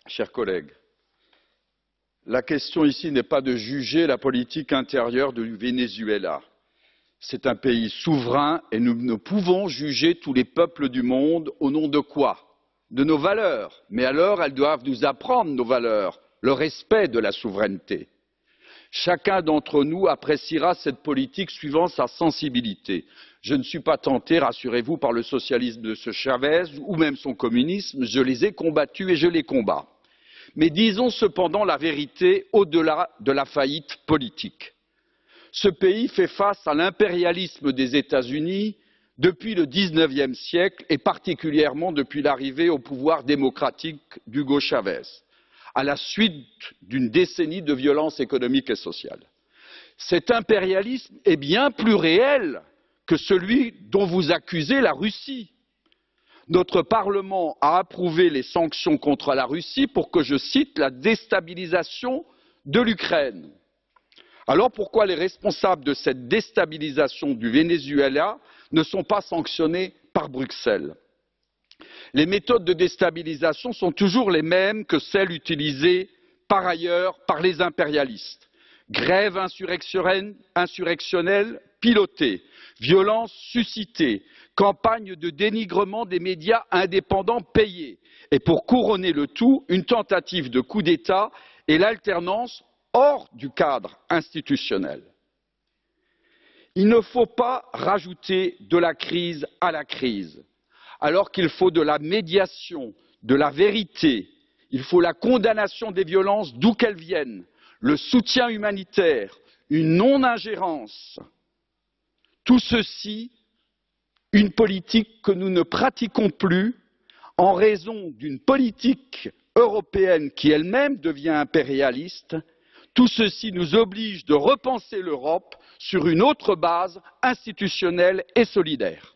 Chers collègues, la question ici n'est pas de juger la politique intérieure du Venezuela. C'est un pays souverain et nous ne pouvons juger tous les peuples du monde au nom de quoi? De nos valeurs. Mais alors, elles doivent nous apprendre nos valeurs, le respect de la souveraineté. Chacun d'entre nous appréciera cette politique suivant sa sensibilité. Je ne suis pas tenté, rassurez-vous, par le socialisme de ce Chavez ou même son communisme. Je les ai combattus et je les combats. Mais disons cependant la vérité au-delà de la faillite politique. Ce pays fait face à l'impérialisme des États-Unis depuis le XIXe siècle et particulièrement depuis l'arrivée au pouvoir démocratique d'Hugo Chavez, à la suite d'une décennie de violence économique et sociale. Cet impérialisme est bien plus réel que celui dont vous accusez la Russie. Notre Parlement a approuvé les sanctions contre la Russie pour que, je cite, la déstabilisation de l'Ukraine. Alors pourquoi les responsables de cette déstabilisation du Venezuela ne sont pas sanctionnés par Bruxelles? Les méthodes de déstabilisation sont toujours les mêmes que celles utilisées par ailleurs par les impérialistes. Grève insurrectionnelle pilotée, violence suscitée, campagne de dénigrement des médias indépendants payés et pour couronner le tout, une tentative de coup d'État et l'alternance hors du cadre institutionnel. Il ne faut pas rajouter de la crise à la crise, alors qu'il faut de la médiation, de la vérité, il faut la condamnation des violences d'où qu'elles viennent, le soutien humanitaire, une non-ingérence. Tout ceci, une politique que nous ne pratiquons plus en raison d'une politique européenne qui elle-même devient impérialiste. Tout ceci nous oblige de repenser l'Europe sur une autre base institutionnelle et solidaire.